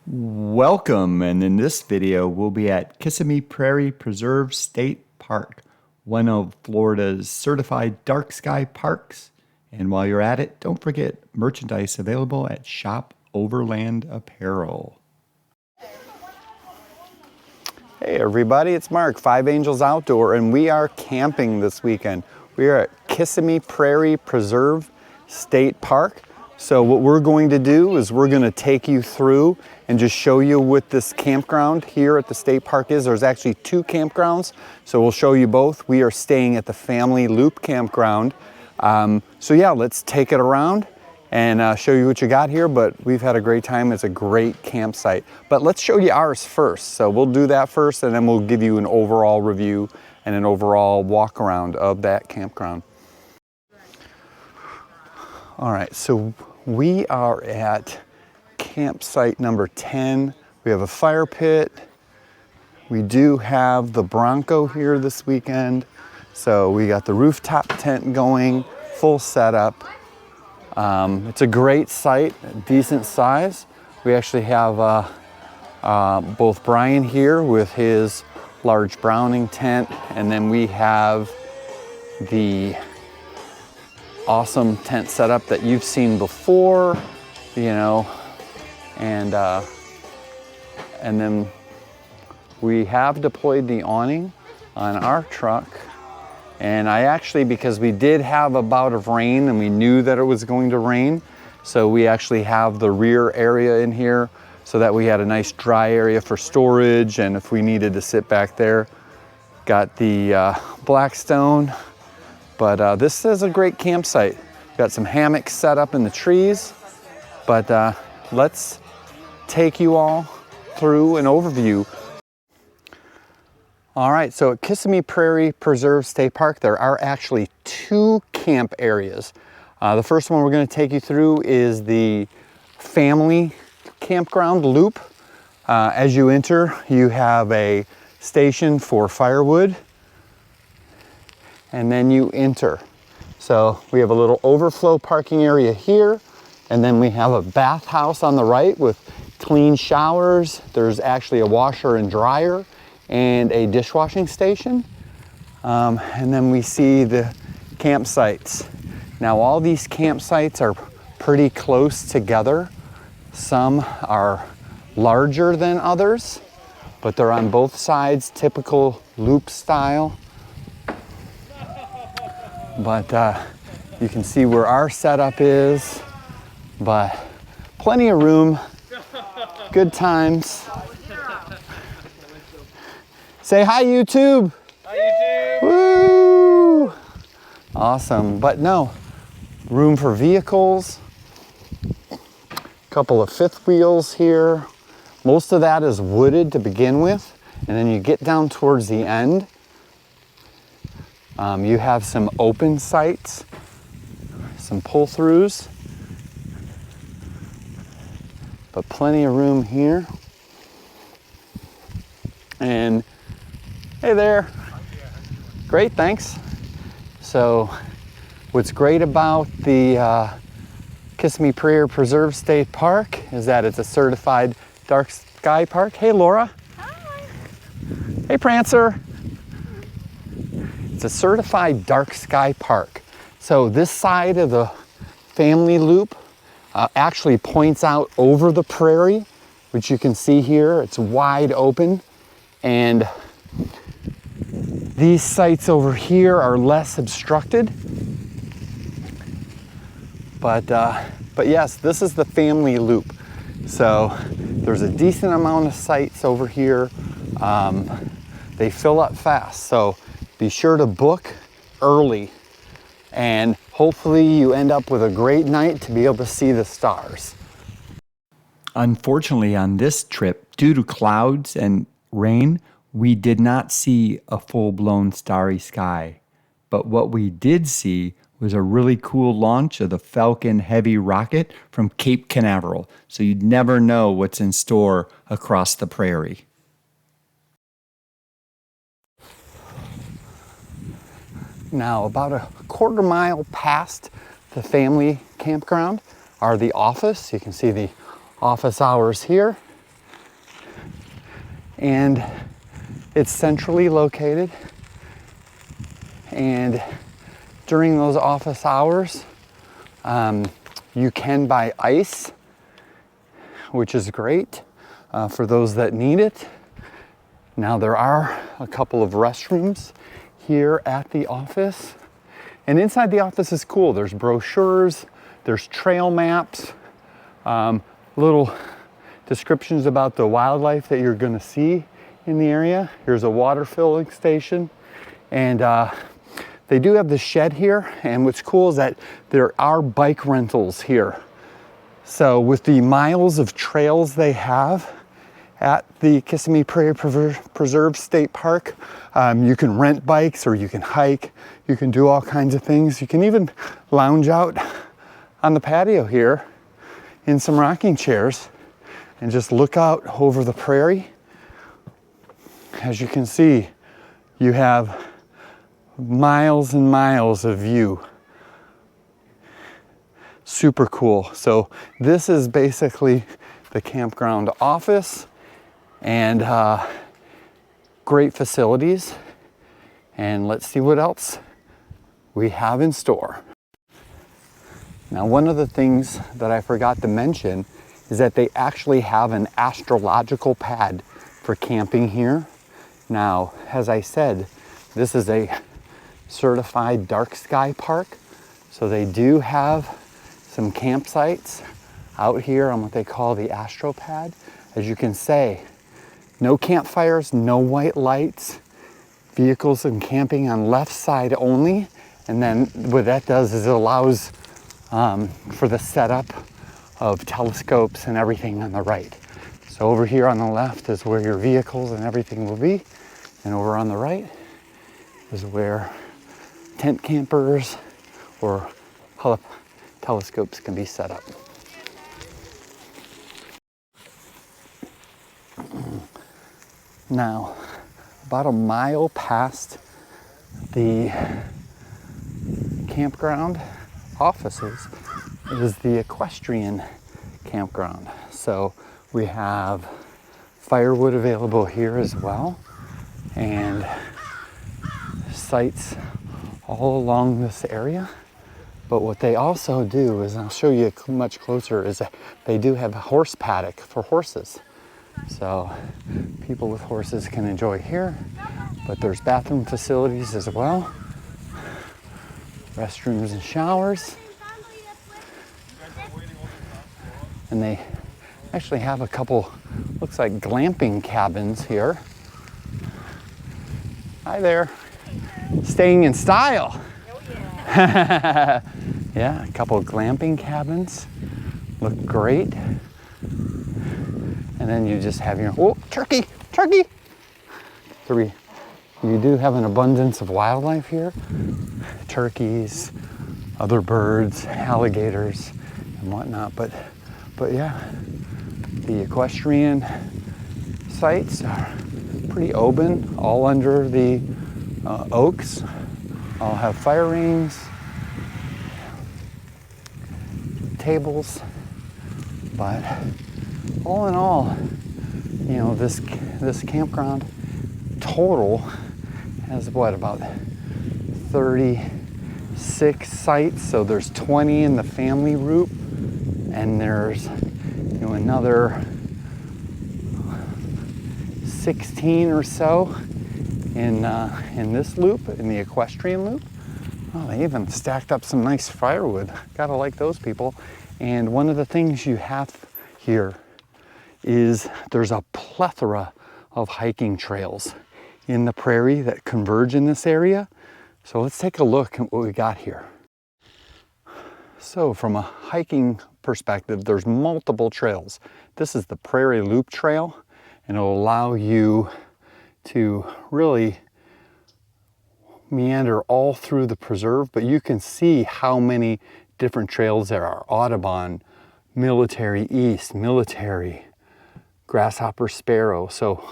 Welcome, and in this video we'll be at Kissimmee Prairie Preserve State Park, one of Florida's certified dark sky parks. And while you're at it, don't forget merchandise available at Shop Overland Apparel. Hey everybody, it's Mark, Five Angels Outdoor, and we are camping this weekend. We are at Kissimmee Prairie Preserve State Park. So what we're going to do is we're going to take you through and just show you what this campground here at the state park is. There's actually two campgrounds, so we'll show you both. We are staying at the Family Loop Campground. So yeah, let's take it around and show you what you got here, but we've had a great time. It's a great campsite. But let's show you ours first. So we'll do that first, and then we'll give you an overall review and an overall walk around of that campground. All right, so we are at campsite number 10. We have a fire pit. We do have the Bronco here this weekend. So we got the rooftop tent going, full setup. It's a great site, decent size. We actually have both Brian here with his large Browning tent, and then we have the awesome tent setup that you've seen before, you know, and then we have deployed the awning on our truck. And I actually, because we did have a bout of rain and we knew that it was going to rain, so we actually have the rear area in here so that we had a nice dry area for storage, and if we needed to sit back there. Got the Blackstone. But this is a great campsite. Got some hammocks set up in the trees, but let's take you all through an overview. All right, so at Kissimmee Prairie Preserve State Park, there are actually two camp areas. The first one we're going to take you through is the Family Campground Loop. As you enter, you have a station for firewood, and then you enter. So we have a little overflow parking area here, and then we have a bathhouse on the right with clean showers. There's actually a washer and dryer and a dishwashing station. And then we see the campsites. Now all these campsites are pretty close together. Some are larger than others, but they're on both sides, typical loop style. But you can see where our setup is, but plenty of room, good times. Say hi, YouTube. Hi, YouTube. Woo! Awesome, but no, room for vehicles, couple of fifth wheels here. Most of that is wooded to begin with, and then you get down towards the end. You have some open sites, some pull-throughs, but plenty of room here. And hey there. Great, thanks. So what's great about the Kissimmee Prairie Preserve State Park is that it's a certified dark sky park. Hey Laura. Hi. Hey Prancer. It's a certified dark sky park. So this side of the Family Loop actually points out over the prairie, which you can see here. It's wide open, and these sites over here are less obstructed. But yes, this is the Family Loop. So there's a decent amount of sites over here. They fill up fast, so be sure to book early, and hopefully you end up with a great night to be able to see the stars. Unfortunately, on this trip, due to clouds and rain, we did not see a full-blown starry sky. But what we did see was a really cool launch of the Falcon Heavy rocket from Cape Canaveral. So you'd never know what's in store across the prairie. Now, about a quarter mile past the Family Campground are the office. You can see the office hours here. and it's centrally located. And during those office hours, you can buy ice, which is great for those that need it. Now there are a couple of restrooms here at the office, and inside the office is cool. There's brochures, there's trail maps, little descriptions about the wildlife that you're gonna see in the area. Here's a water filling station, and they do have the shed here, and what's cool is that there are bike rentals here. So with the miles of trails they have at the Kissimmee Prairie Preserve State Park, you can rent bikes or you can hike, you can do all kinds of things. You can even lounge out on the patio here in some rocking chairs and just look out over the prairie. As you can see, you have miles and miles of view. Super cool. So this is basically the campground office, and great facilities. And let's see what else we have in store. Now, one of the things that I forgot to mention is that they actually have an astrological pad for camping here. Now, as I said, this is a certified dark sky park, so they do have some campsites out here on what they call the Astro Pad. As you can see, no campfires, no white lights, vehicles and camping on left side only. And then what that does is it allows for the setup of telescopes and everything on the right. So over here on the left is where your vehicles and everything will be, and over on the right is where tent campers or telescopes can be set up. Now, about a mile past the campground offices is the Equestrian Campground. So we have firewood available here as well, and sites all along this area. But what they also do is, and I'll show you much closer, is that they do have a horse paddock for horses. So people with horses can enjoy here, but there's bathroom facilities as well, restrooms and showers. And they actually have a couple, looks like glamping cabins here. Hi there. Staying in style. Yeah, a couple of glamping cabins. Look great. And then you just have your, oh, turkey. You do have an abundance of wildlife here. Turkeys, other birds, alligators, and whatnot. But yeah, the equestrian sites are pretty open, all under the oaks. All have fire rings, tables, but all in all, you know, this campground total has what, about 36 sites. So there's 20 in the family group, and there's, you know, another 16 or so in this loop, in the equestrian loop. Oh, they even stacked up some nice firewood. Gotta like those people. And one of the things you have here is there's a plethora of hiking trails in the prairie that converge in this area. So let's take a look at what we got here. So from a hiking perspective, there's multiple trails. This is the Prairie Loop Trail, and it'll allow you to really meander all through the preserve, but you can see how many different trails there are. Audubon, Military East, Military, Grasshopper Sparrow. So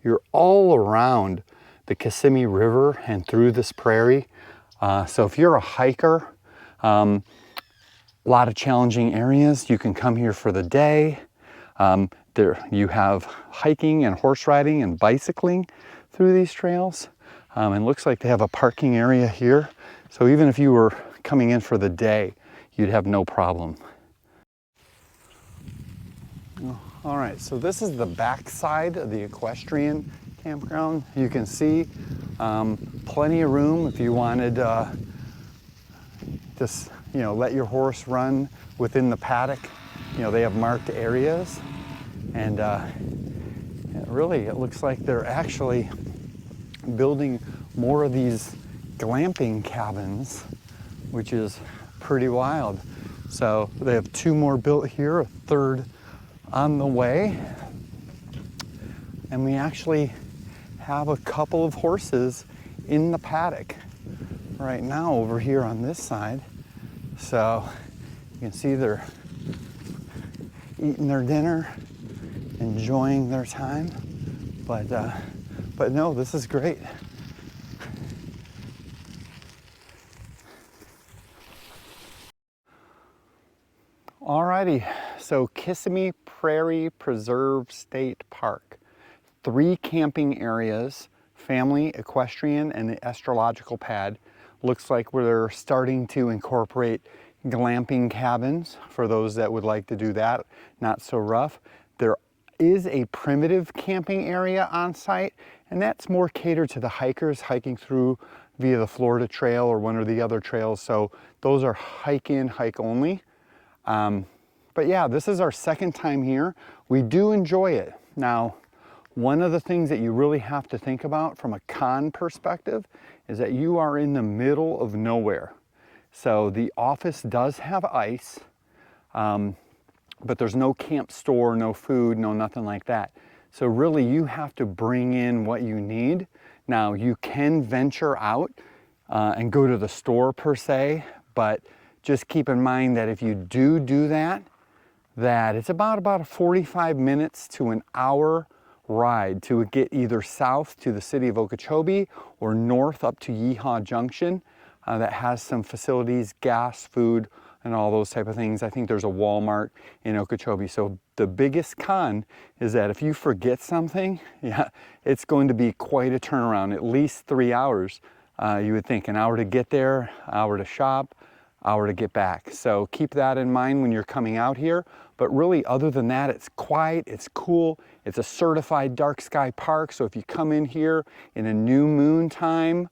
you're all around the Kissimmee River and through this prairie. So if you're a hiker, a lot of challenging areas, you can come here for the day. There you have hiking and horse riding and bicycling through these trails. And looks like they have a parking area here. So even if you were coming in for the day, you'd have no problem. All right, so this is the back side of the Equestrian Campground. You can see plenty of room if you wanted just, let your horse run within the paddock. They have marked areas, and really it looks like they're actually building more of these glamping cabins, which is pretty wild. So they have 2 more built here, a 3rd on the way, and we actually have a couple of horses in the paddock right now over here on this side. So you can see they're eating their dinner, enjoying their time, but no, this is great. Alrighty, so Kissimmee Prairie Preserve State Park. 3 camping areas, family, equestrian, and the astrological pad. Looks like we're starting to incorporate glamping cabins for those that would like to do that, not so rough. There is a primitive camping area on site, and that's more catered to the hikers hiking through via the Florida Trail or one of the other trails. So those are hike in, hike only. But yeah, this is our 2nd time here. We do enjoy it. Now, one of the things that you really have to think about from a con perspective is that you are in the middle of nowhere. So the office does have ice, but there's no camp store, no food, no nothing like that. So really you have to bring in what you need. Now you can venture out and go to the store per se, but just keep in mind that if you do that, that it's about a 45 minutes to an hour ride to get either south to the city of Okeechobee or north up to Yeehaw Junction that has some facilities, gas, food, and all those type of things. I think there's a Walmart in Okeechobee. So the biggest con is that if you forget something, it's going to be quite a turnaround, at least 3 hours. You would think an hour to get there, hour to shop, hour to get back. So keep that in mind when you're coming out here. But really, other than that, it's quiet, it's cool, it's a certified dark sky park. So if you come in here in a new moon time,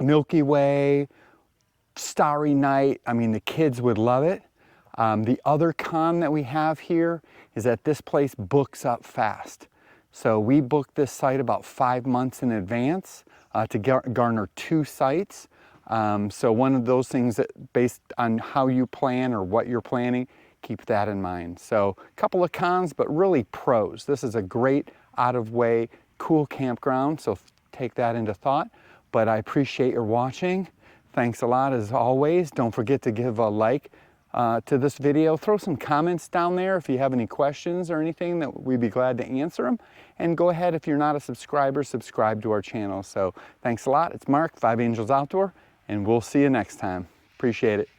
Milky Way, starry night, I mean, the kids would love it. The other con that we have here is that this place books up fast. So we booked this site about 5 months in advance to garner 2 sites. So one of those things that based on how you plan or what you're planning, keep that in mind. So a couple of cons, but really pros. This is a great out of way, cool campground. So take that into thought, but I appreciate your watching. Thanks a lot as always. Don't forget to give a like to this video. Throw some comments down there if you have any questions or anything, that we'd be glad to answer them. And go ahead, if you're not a subscriber, subscribe to our channel. So thanks a lot. It's Mark, 5 Angels Outdoor, and we'll see you next time. Appreciate it.